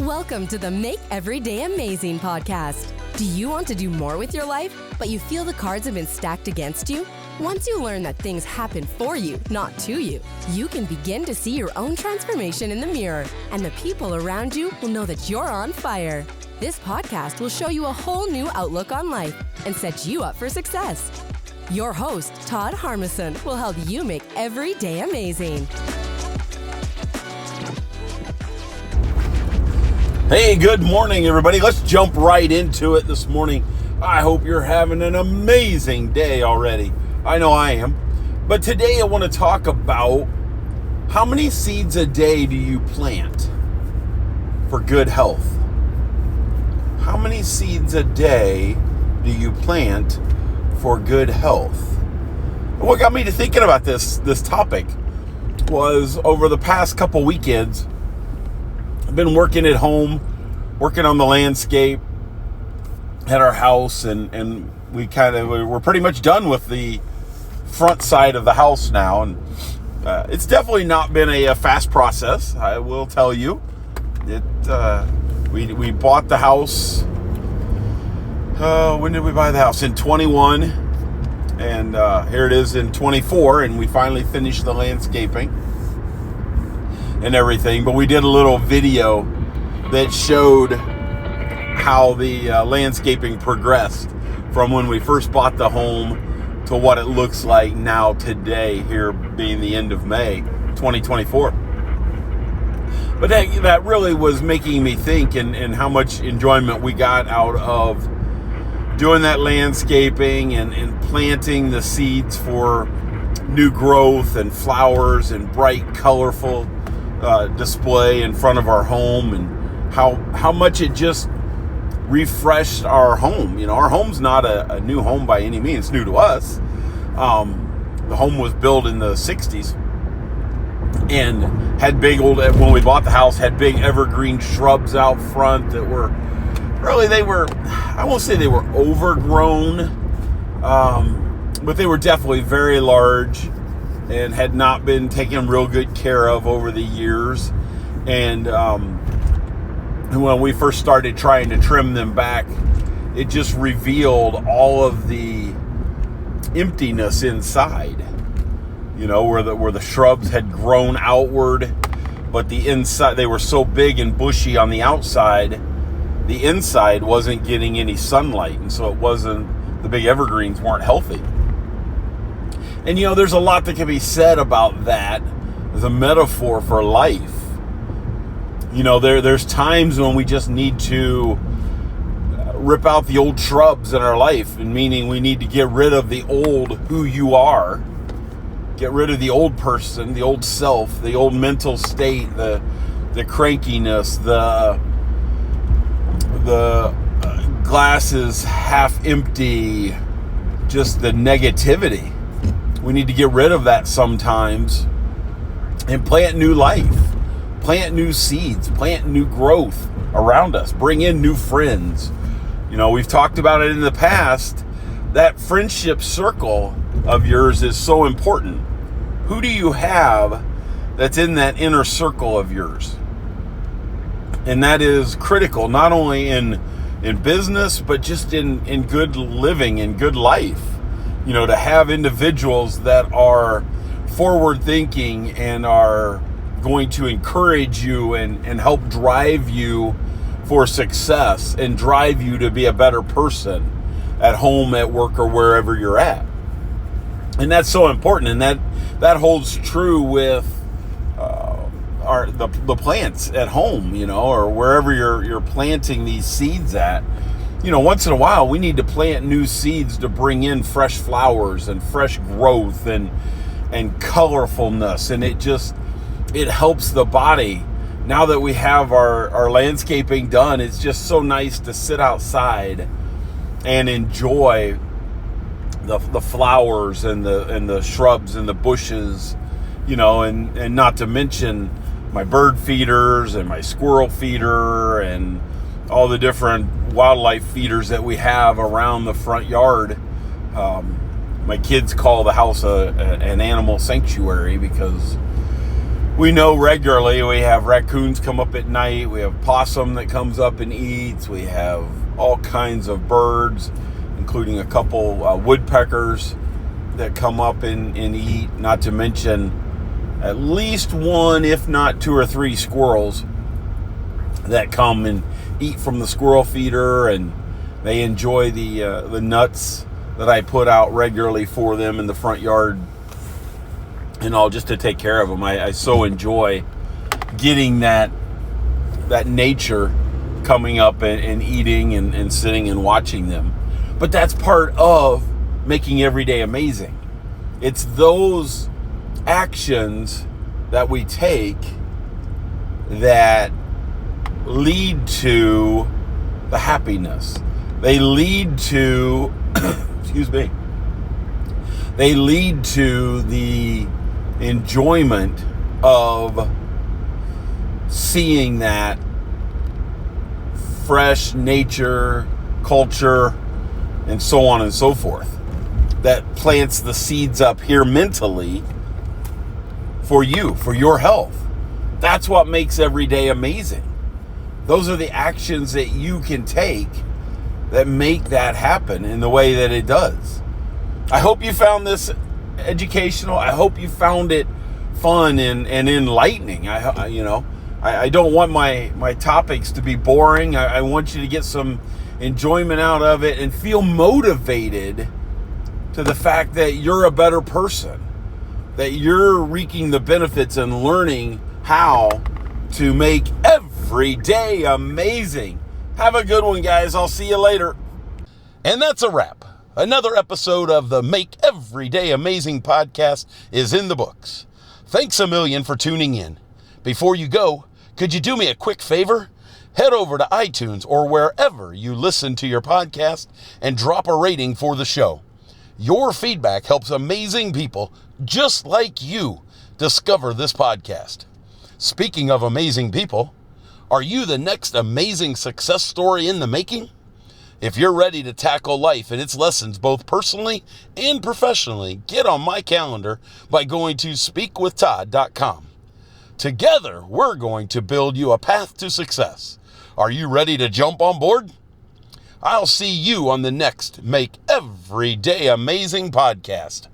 Welcome to the Make Every Day Amazing podcast. Do you want to do more with your life, but you feel the cards have been stacked against you? Once you learn that things happen for you, not to you, you can begin to see your own transformation in the mirror, and the people around you will know that you're on fire. This podcast will show you a whole new outlook on life and set you up for success. Your host, Todd will help you make every day amazing. Hey, good morning, everybody. Let's jump right into it this morning. I hope you're having an amazing day already. I know I am. But today I want to talk about how many seeds a day do you plant for good health? How many seeds a day do you plant for good health? What got me to thinking about this topic was over the past couple weekends, I've been working at home, working on the landscape at our house, and we're pretty much done with the front side of the house now. And it's definitely not been a fast process, I will tell you. We bought the house. When did we buy the house? In 21, and here it is in 24, and we finally finished the landscaping and everything. But we did a little video that showed how the landscaping progressed from when we first bought the home to what it looks like now today, here being the end of May 2024. But that really was making me think and how much enjoyment we got out of doing that landscaping and planting the seeds for new growth and flowers and bright, colorful display in front of our home, and how much it just refreshed our home. You know, our home's not a new home by any means. It's new to us. The home was built in the 60s and had when we bought the house, had big evergreen shrubs out front that were really, I won't say they were overgrown, but they were definitely very large and had not been taken real good care of over the years. And when we first started trying to trim them back, it just revealed all of the emptiness inside. You know, where the shrubs had grown outward, but the inside, they were so big and bushy on the outside, the inside wasn't getting any sunlight, and so the big evergreens weren't healthy. And you know, there's a lot that can be said about that as a metaphor for life. You know, there's times when we just need to rip out the old shrubs in our life, and meaning we need to get rid of the old who you are, get rid of the old person, the old self, the old mental state, the crankiness, the glasses half empty, just the negativity. We need to get rid of that sometimes and plant new life, plant new seeds, plant new growth around us, bring in new friends. You know, we've talked about it in the past. That friendship circle of yours is so important. Who do you have that's in that inner circle of yours? And that is critical, not only in business, but just in good living, in good life. You know, to have individuals that are forward thinking and are going to encourage you and help drive you for success and drive you to be a better person at home, at work, or wherever you're at. And that's so important, and that holds true with the plants at home, you know, or wherever you're planting these seeds at. You know, once in a while, we need to plant new seeds to bring in fresh flowers and fresh growth and colorfulness. And it helps the body. Now that we have our landscaping done, it's just so nice to sit outside and enjoy the flowers and the shrubs and the bushes, you know, and not to mention my bird feeders and my squirrel feeder and all the different wildlife feeders that we have around the front yard. My kids call the house an animal sanctuary because we know regularly we have raccoons come up at night. We have possum that comes up and eats. We have all kinds of birds, including a couple woodpeckers that come up and eat. Not to mention at least one, if not two or three squirrels that come and eat from the squirrel feeder, and they enjoy the nuts that I put out regularly for them in the front yard and all, just to take care of them. I so enjoy getting that nature coming up and eating and sitting and watching them. But that's part of making every day amazing. It's those actions that we take that lead to the happiness. They lead to, excuse me, they lead to the enjoyment of seeing that fresh nature, culture, and so on and so forth, that plants the seeds up here mentally for you, for your health. That's what makes every day amazing. Those are the actions that you can take that make that happen in the way that it does. I hope you found this educational. I hope you found it fun and enlightening. I don't want my topics to be boring. I want you to get some enjoyment out of it and feel motivated to the fact that you're a better person, that you're reaping the benefits and learning how to make every day amazing. Have a good one, guys. I'll see you later. And that's a wrap. Another episode of the Make Every Day Amazing podcast is in the books. Thanks a million for tuning in. Before you go, could you do me a quick favor? Head over to iTunes or wherever you listen to your podcast and drop a rating for the show. Your feedback helps amazing people just like you discover this podcast. Speaking of amazing people, are you the next amazing success story in the making? If you're ready to tackle life and its lessons both personally and professionally, get on my calendar by going to speakwithtodd.com. Together, we're going to build you a path to success. Are you ready to jump on board? I'll see you on the next Make Every Day Amazing podcast.